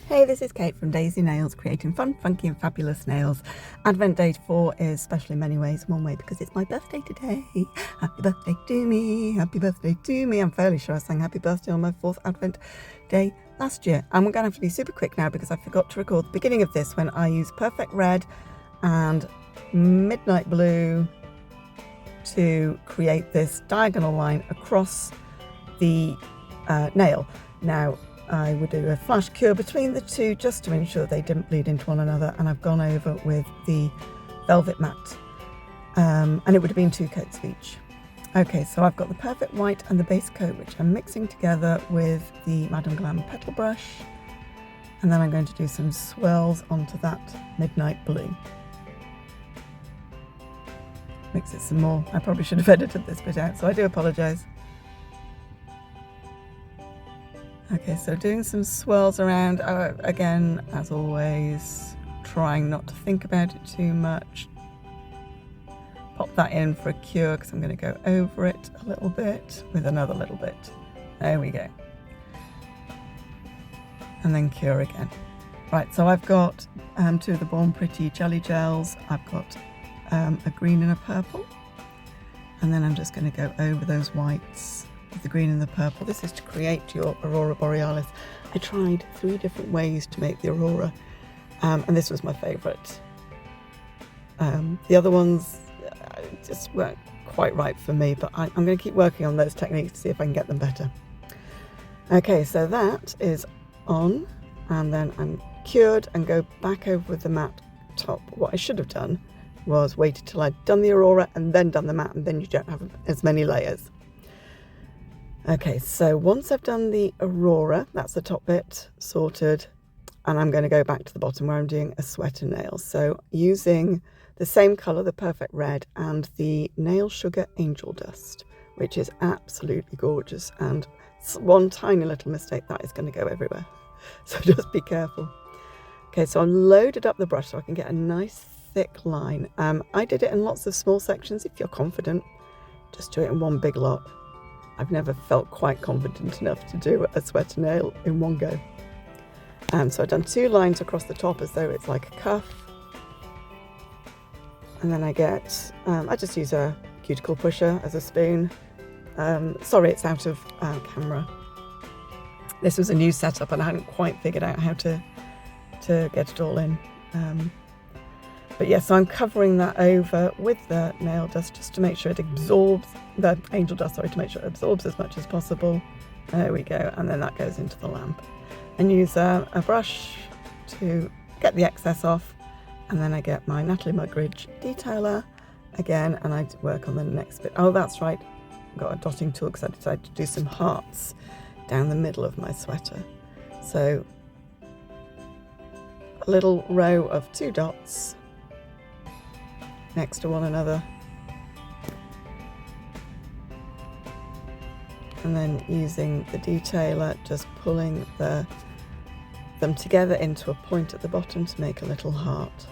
Hey, this is Kate from Daisy Nails, creating fun, funky and fabulous nails. Advent Day 4 is special in many ways. One way because it's my birthday today. Happy birthday to me, happy birthday to me. I'm fairly sure I sang happy birthday on my 4th Advent Day last year. And we're going to have to be super quick now because I forgot to record the beginning of this when I used Perfect Red and Midnight Blue to create this diagonal line across the nail. Now, I would do a flash cure between the two just to ensure they didn't bleed into one another, and I've gone over with the velvet matte, and it would have been 2 coats of each. Okay, so I've got the Perfect White and the base coat, which I'm mixing together with the Madame Glam petal brush, and then I'm going to do some swirls onto that Midnight Blue. Mix it some more. I probably should have edited this bit out, so I do apologise. Okay, so doing some swirls around, again, as always, trying not to think about it too much. Pop that in for a cure because I'm going to go over it a little bit with another little bit. There we go. And then cure again. Right, so I've got 2 of the Born Pretty jelly gels. I've got a green and a purple. And then I'm just going to go over those whites with the green and the purple. This is to create your aurora borealis. I tried 3 different ways to make the aurora, and this was my favourite. The other ones just weren't quite right for me, but I'm going to keep working on those techniques to see if I can get them better. Okay, so that is on, and then I'm cured and go back over with the matte top. What I should have done was waited till I'd done the aurora and then done the matte, and then you don't have as many layers. Okay, so once I've done the aurora, that's the top bit sorted, and I'm going to go back to the bottom where I'm doing a sweater nail. So using the same colour, the Perfect Red, and the Nail Sugar Angel Dust, which is absolutely gorgeous, and one tiny little mistake, that is going to go everywhere. So just be careful. Okay, so I've loaded up the brush so I can get a nice thick line. I did it in lots of small sections. If you're confident, just do it in one big lot. I've never felt quite confident enough to do a sweater nail in one go. So I've done 2 lines across the top as though it's like a cuff. And then I get, I just use a cuticle pusher as a spoon. Sorry, it's out of camera. This was a new setup and I hadn't quite figured out how to get it all in. But yes, so I'm covering that over with the nail dust just to make sure it absorbs, the angel dust, sorry, to make sure it absorbs as much as possible. There we go, and then that goes into the lamp. And use a brush to get the excess off, and then I get my Natalie Mugridge detailer again, and I work on the next bit. Oh, that's right, I've got a dotting tool because I decided to do some hearts down the middle of my sweater. So a little row of 2 dots next to one another, and then using the detailer, just pulling them together into a point at the bottom to make a little heart.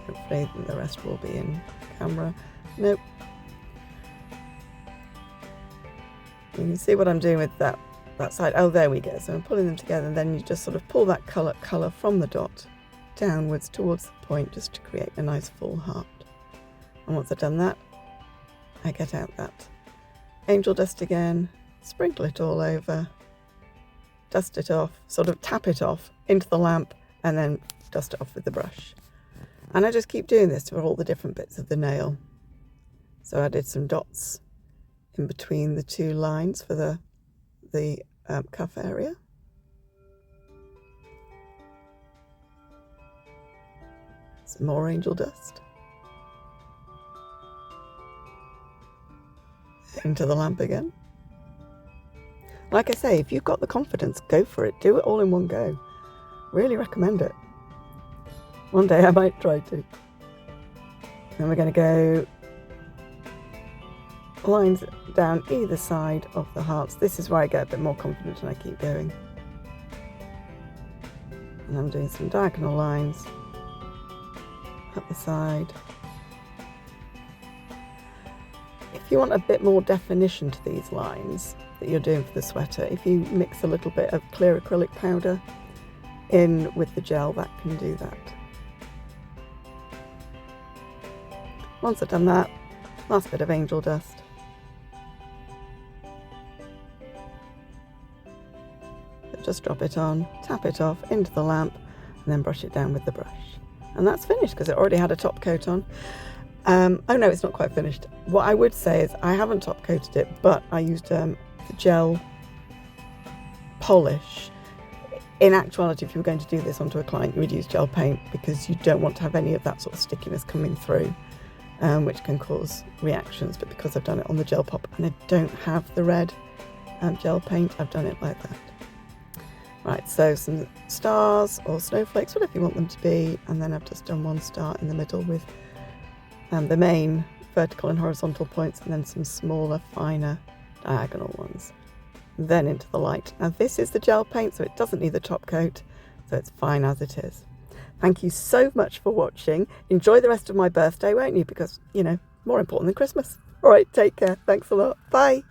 Hopefully the rest will be in camera. Nope. You can see what I'm doing with that side. Oh, there we go. So I'm pulling them together, and then you just sort of pull that colour from the dot downwards towards the point just to create a nice full heart. And once I've done that, I get out that angel dust again, sprinkle it all over, dust it off, sort of tap it off into the lamp, and then dust it off with the brush. And I just keep doing this for all the different bits of the nail. So I did some dots in between the 2 lines for the cuff area. Some more angel dust. Into the lamp again. Like I say, if you've got the confidence, go for it. Do it all in one go. Really recommend it. One day I might try to. Then we're going to go lines down either side of the hearts. This is where I get a bit more confident and I keep going. And I'm doing some diagonal lines up the side. If you want a bit more definition to these lines that you're doing for the sweater, if you mix a little bit of clear acrylic powder in with the gel, that can do that. Once I've done that, last bit of angel dust. Just drop it on, tap it off into the lamp, and then brush it down with the brush. And that's finished because it already had a top coat on. Oh no, it's not quite finished. What I would say is I haven't top coated it, but I used the gel polish. In actuality, if you were going to do this onto a client, you would use gel paint because you don't want to have any of that sort of stickiness coming through, which can cause reactions. But because I've done it on the gel pop and I don't have the red gel paint, I've done it like that. Right, so some stars or snowflakes, whatever you want them to be, and then I've just done one star in the middle with the main vertical and horizontal points, and then some smaller, finer diagonal ones. Then into the light. Now this is the gel paint, so it doesn't need the top coat, so it's fine as it is. Thank you so much for watching. Enjoy the rest of my birthday, won't you? Because, you know, more important than Christmas. All right, take care. Thanks a lot. Bye.